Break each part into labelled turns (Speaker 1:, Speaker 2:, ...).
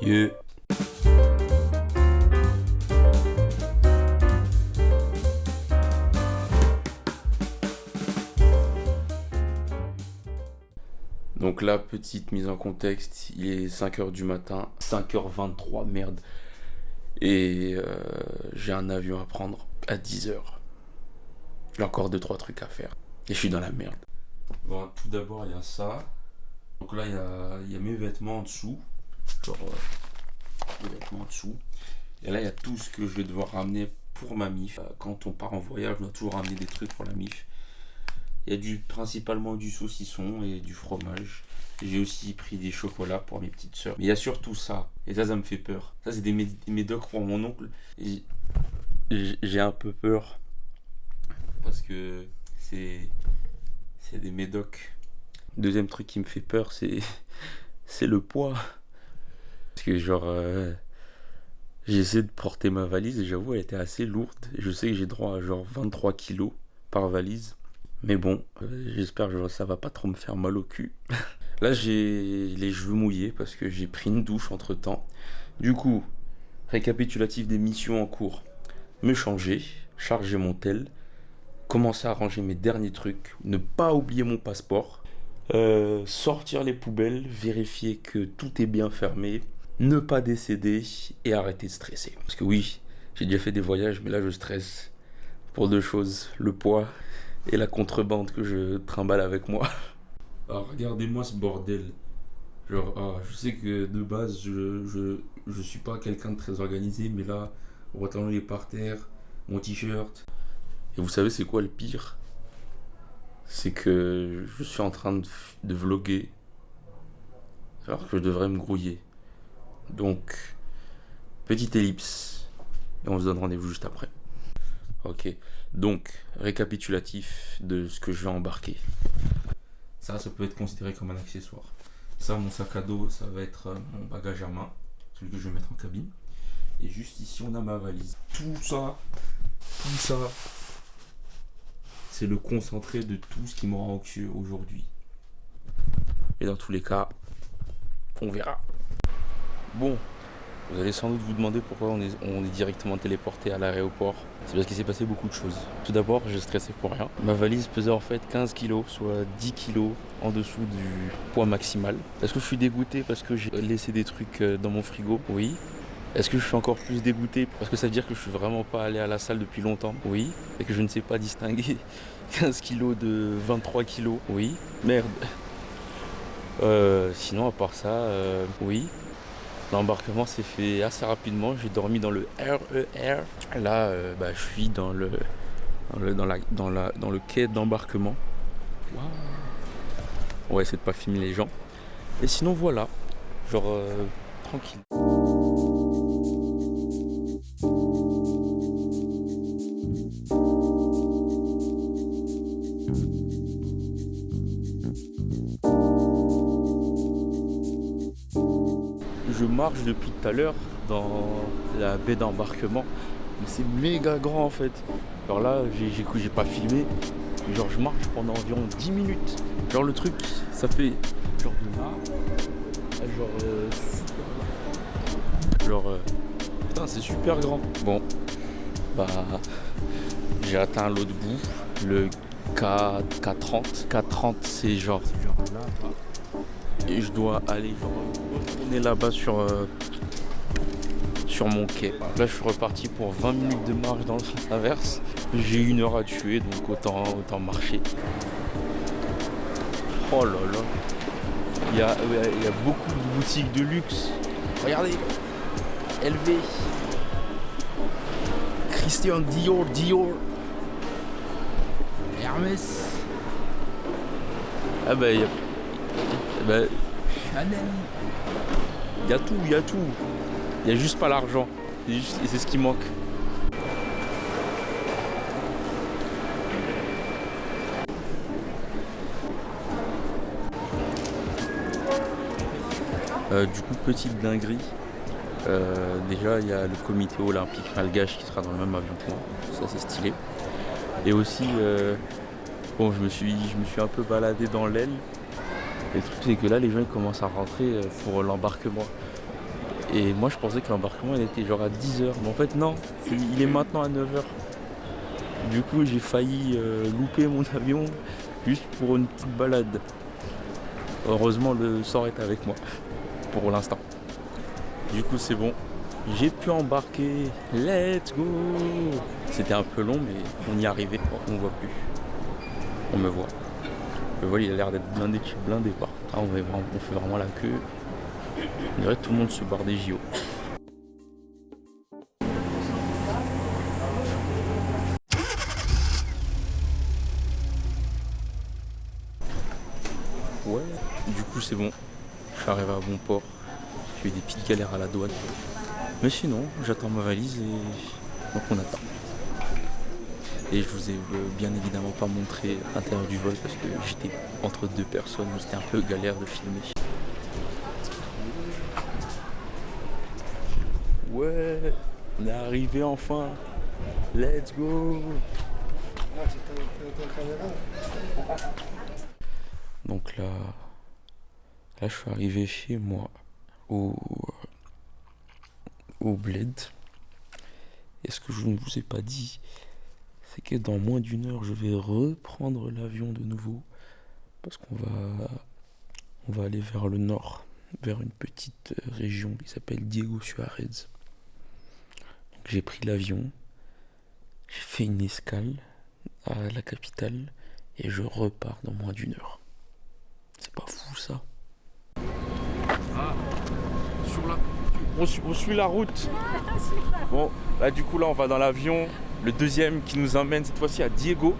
Speaker 1: Yeah. Donc là, petite mise en contexte, il est 5h du matin, 5h23, merde. Et j'ai un avion à prendre à 10h. J'ai encore 2-3 trucs à faire. Et je suis dans la merde. Bon, tout d'abord, il y a ça. Donc là, il y a mes vêtements en dessous. Genre, les vêtements en dessous. Et là, il y a tout ce que je vais devoir ramener pour ma MIF. Quand on part en voyage, on doit toujours ramener des trucs pour la MIF. Il y a principalement du saucisson et du fromage. J'ai aussi pris des chocolats pour mes petites sœurs. Mais il y a surtout ça. Et ça me fait peur. Ça, c'est des médocs pour mon oncle. Et j'ai un peu peur. Parce que c'est des médocs. Deuxième truc qui me fait peur, c'est le poids. Parce que genre... j'ai essayé de porter ma valise et j'avoue, elle était assez lourde. Et je sais que j'ai droit à genre 23 kilos par valise. Mais bon, j'espère que ça va pas trop me faire mal au cul. Là, j'ai les cheveux mouillés parce que j'ai pris une douche entre temps. Du coup, récapitulatif des missions en cours. Me changer, charger mon tel, commencer à ranger mes derniers trucs, ne pas oublier mon passeport, sortir les poubelles, vérifier que tout est bien fermé, ne pas décéder et arrêter de stresser. Parce que oui, j'ai déjà fait des voyages, mais là je stresse pour deux choses, le poids et la contrebande que je trimballe avec moi. Alors regardez-moi ce bordel. Genre, je sais que de base, je suis pas quelqu'un de très organisé, mais là, mon pantalon est par terre, mon t-shirt. Et vous savez c'est quoi le pire? C'est que je suis en train de vlogger, alors que je devrais me grouiller. Donc, petite ellipse, et on se donne rendez-vous juste après. Ok, donc, récapitulatif de ce que je vais embarquer. Ça peut être considéré comme un accessoire. Ça, mon sac à dos, ça va être mon bagage à main, celui que je vais mettre en cabine. Et juste ici, on a ma valise. Tout ça, c'est le concentré de tout ce qui me rend anxieux aujourd'hui. Et dans tous les cas, on verra. Bon, vous allez sans doute vous demander pourquoi on est directement téléporté à l'aéroport. C'est parce qu'il s'est passé beaucoup de choses. Tout d'abord, j'ai stressé pour rien. Ma valise pesait en fait 15 kilos, soit 10 kilos en dessous du poids maximal. Est-ce que je suis dégoûté parce que j'ai laissé des trucs dans mon frigo? Oui. Est-ce que je suis encore plus dégoûté parce que ça veut dire que je suis vraiment pas allé à la salle depuis longtemps? Oui. Et que je ne sais pas distinguer 15 kilos de 23 kilos? Oui. Merde. Sinon, à part ça, oui. L'embarquement s'est fait assez rapidement. J'ai dormi dans le RER. Là, je suis dans le quai d'embarquement. Wow. On va essayer de pas filmer les gens. Et sinon, voilà. Genre, tranquille. Je marche depuis tout à l'heure dans la baie d'embarquement, mais c'est méga grand en fait. Alors là, j'ai pas filmé, mais genre je marche pendant environ 10 minutes. Genre le truc, ça fait genre de là, putain c'est super grand. Bon, j'ai atteint l'autre bout, le K30. K30 c'est genre là. Et je dois aller retourner là-bas sur mon quai. Là je suis reparti pour 20 minutes de marche dans le sens inverse. J'ai 1 heure à tuer, donc autant marcher. Oh là là. Il y a beaucoup de boutiques de luxe. Regardez. LV. Christian Dior. Hermès. Ah bah il y a... Chanel. Il y a tout. Il y a juste pas l'argent. C'est ce qui manque. Du coup, petite dinguerie. Déjà, il y a le comité olympique malgache qui sera dans le même avion que moi. Ça, c'est stylé. Et aussi, je me suis un peu baladé dans l'aile. Le truc c'est que là les gens ils commencent à rentrer pour l'embarquement. Et moi je pensais que l'embarquement il était genre à 10h. Mais en fait non, il est maintenant à 9h. Du coup j'ai failli louper mon avion juste pour une petite balade. Heureusement le sort est avec moi pour l'instant. Du coup c'est bon. J'ai pu embarquer. Let's go. C'était un peu long mais on y est arrivé. On voit plus. On me voit. Le vol il a l'air d'être blindé de chez blindé quoi. Ah, on fait vraiment la queue. On dirait que tout le monde se barre des JO. Ouais, du coup c'est bon. Je suis arrivé à bon port. J'ai eu des petites galères à la douane. Mais sinon, j'attends ma valise et donc on attend. Et je vous ai bien évidemment pas montré l'intérieur du vol parce que j'étais entre deux personnes, c'était un peu galère de filmer. Ouais, on est arrivé enfin. Let's go. Donc là je suis arrivé chez moi au bled. Et ce que je ne vous ai pas dit, c'est que dans moins d'une heure, je vais reprendre l'avion de nouveau parce qu'on va aller vers le nord, vers une petite région qui s'appelle Diego Suarez. Donc j'ai pris l'avion, j'ai fait une escale à la capitale et je repars dans moins d'une heure. C'est pas fou ça? Ah, on suit la route. Bon, là du coup là on va dans l'avion, le deuxième qui nous emmène cette fois-ci à Diego.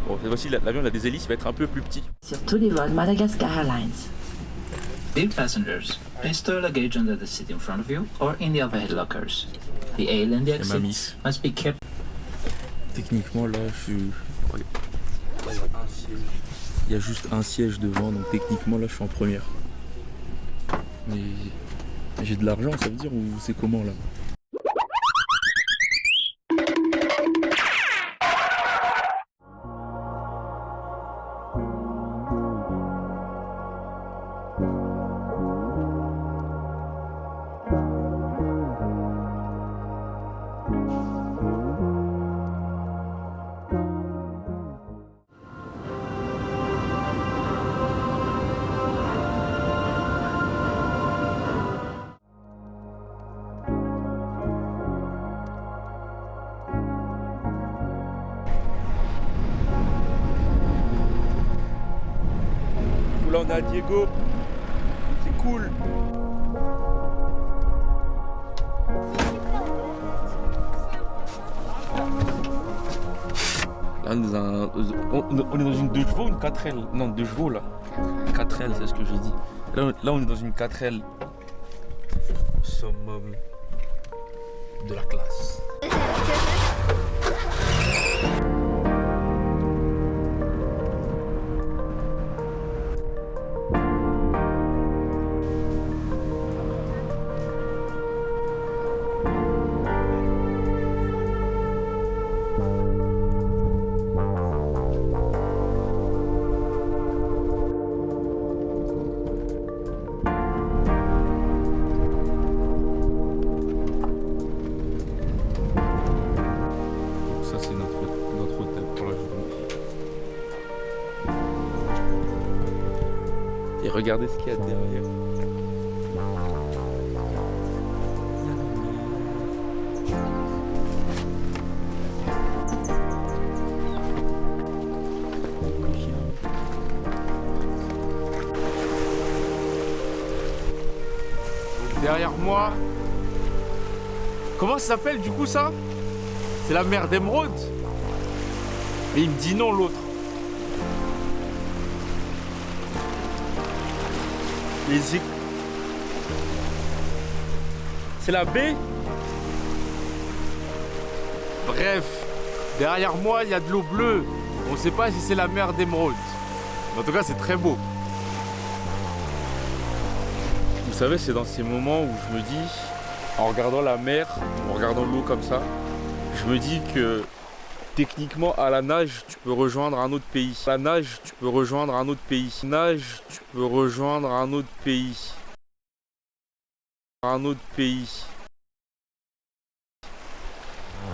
Speaker 1: Bon, cette fois-ci l'avion a des hélices, il va être un peu plus petit.
Speaker 2: Sur tous les vols Madagascar Airlines.
Speaker 3: Dear passengers, please store luggage under the seat in front of you or in the overhead lockers. The aisle and the exits must be kept.
Speaker 1: Techniquement là je suis... Il y a juste un siège devant, donc techniquement là je suis en première. Mais j'ai de l'argent, ça veut dire, ou c'est comment là? Là on est à Diego, c'est cool. Là on est dans une 2 chevaux ou une 4L? Non, 2 chevaux là. 4L, c'est ce que j'ai dit. Là on est dans une 4L. Summum de la classe. Et regardez ce qu'il y a derrière. Derrière moi, comment ça s'appelle du coup ça? C'est la mer d'Émeraude. Et il me dit non l'autre. C'est la baie. Bref, derrière moi il y a de l'eau bleue. On ne sait pas si c'est la mer d'Émeraude. En tout cas c'est très beau. Vous savez, c'est dans ces moments où je me dis, en regardant la mer, en regardant l'eau comme ça, je me dis que techniquement à la nage tu peux rejoindre un autre pays. À la nage tu peux rejoindre un autre pays. Nage tu peux rejoindre un autre pays. Un autre pays.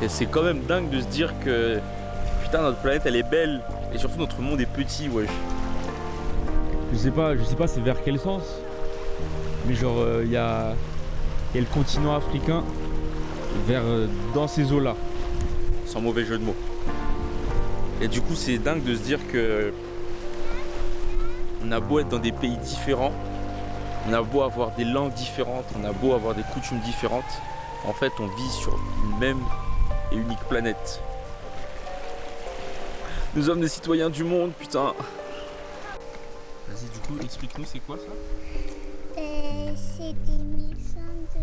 Speaker 1: Et c'est quand même dingue de se dire que putain notre planète elle est belle et surtout notre monde est petit wesh.
Speaker 4: Je sais pas c'est vers quel sens. Mais genre il y a le continent africain vers dans ces eaux là.
Speaker 1: Sans mauvais jeu de mots. Et du coup c'est dingue de se dire que on a beau être dans des pays différents, on a beau avoir des langues différentes, on a beau avoir des coutumes différentes, en fait on vit sur une même et unique planète. Nous sommes des citoyens du monde, putain. Vas-y, du coup, explique-nous, c'est quoi ça?
Speaker 5: C'est des maisons de...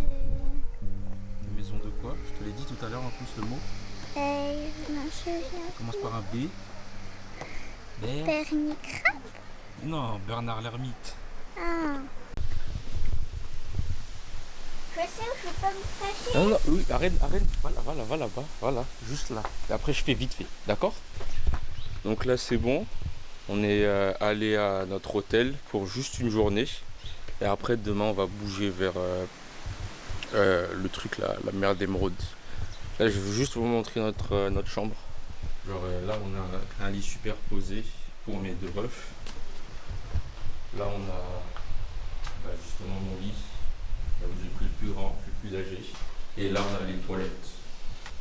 Speaker 1: Des maisons de quoi? Je te l'ai dit tout à l'heure en plus le mot.
Speaker 5: Non, je sais
Speaker 1: Ça commence par un B.
Speaker 5: Pernicra.
Speaker 1: Non, Bernard l'Ermite.
Speaker 5: Ah. Je sais où je peux pas me cacher.
Speaker 1: Non, non, oui, arrête. Va là-bas, voilà, juste là. Et après, je fais vite fait, d'accord? Donc là, c'est bon. On est allé à notre hôtel pour juste une journée. Et après, demain, on va bouger vers le truc là, la mer d'Émeraude. Là, je veux juste vous montrer notre chambre. Genre là, on a un lit superposé pour mes deux refs. Là, on a justement mon lit. Là où j'ai pris le plus grand, le plus âgé. Et là, on a les toilettes.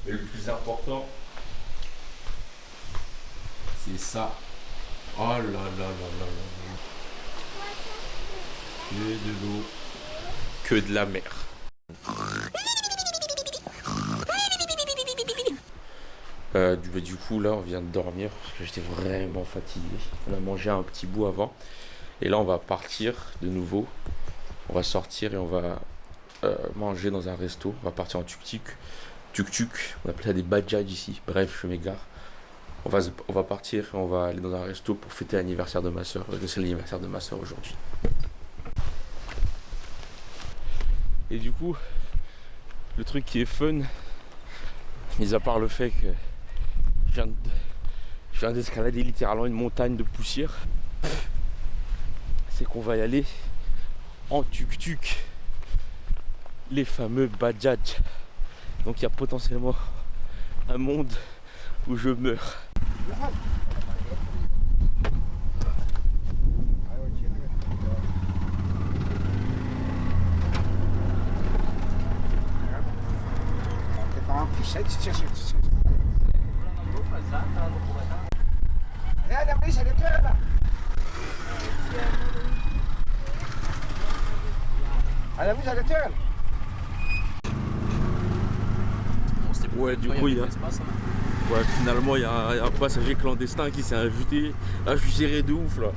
Speaker 1: Mais le plus important, c'est ça. Oh là là là là là. Que de l'eau. Que de la mer. Du coup, là, on vient de dormir parce que j'étais vraiment fatigué. On a mangé un petit bout avant. Et là, on va partir de nouveau. On va sortir et on va manger dans un resto. On va partir en tuk-tuk. Tuk-tuk, on appelle ça des bajaj ici. Bref, je m'égare. On va partir et on va aller dans un resto pour fêter l'anniversaire de ma soeur. C'est l'anniversaire de ma soeur aujourd'hui. Et du coup, le truc qui est fun, mis à part le fait que je viens d'escalader littéralement une montagne de poussière, c'est qu'on va y aller en tuk-tuk, les fameux bajaj. Donc il y a potentiellement un monde où je meurs. Ouais, du coup, finalement, il y a un passager clandestin qui s'est invité. Là, je suis serré de ouf, là.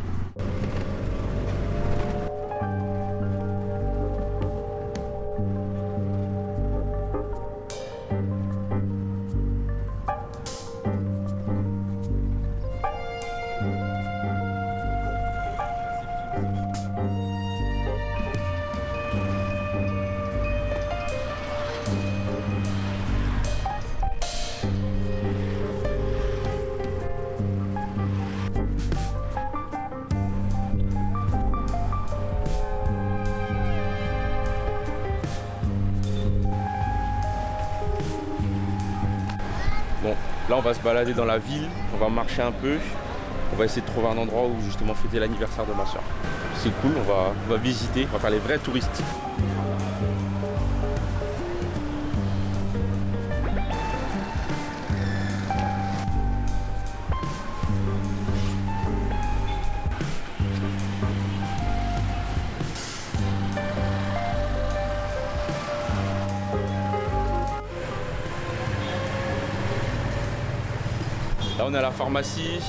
Speaker 1: Bon, là on va se balader dans la ville, on va marcher un peu, on va essayer de trouver un endroit où justement fêter l'anniversaire de ma soeur. C'est cool, on va visiter, on va faire les vrais touristes. Là on est à la pharmacie,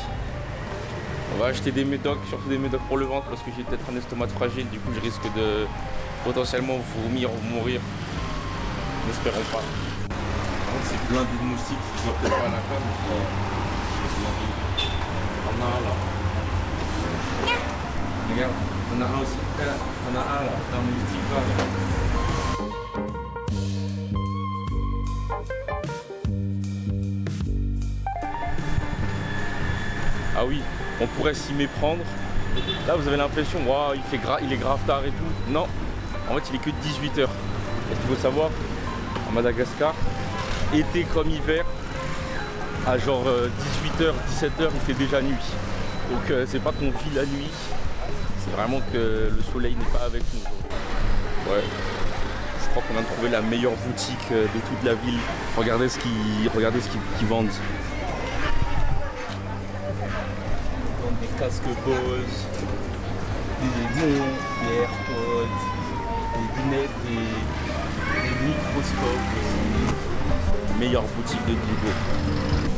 Speaker 1: on va acheter des médocs, surtout des médocs pour le ventre parce que j'ai peut-être un estomac fragile, du coup je risque de potentiellement vomir ou mourir. N'espérons pas. Par contre c'est blindé de moustiques, je vois peut-être pas à la cam. On a un là. Regarde, on a un aussi. On a un là, dans le moustique là. Ah oui, on pourrait s'y méprendre. Là, vous avez l'impression, wow, il est grave tard et tout. Non, en fait, il est que 18h. Et il faut savoir, à Madagascar, été comme hiver, à genre 18h, 17h, il fait déjà nuit. Donc c'est pas qu'on vit la nuit, c'est vraiment que le soleil n'est pas avec nous. Ouais. Je crois qu'on vient de trouver la meilleure boutique de toute la ville. Regardez ce qu'ils vendent. Des casques Bose, des montres, des AirPods, des lunettes, des microscopes. Meilleure boutique de Dubaï.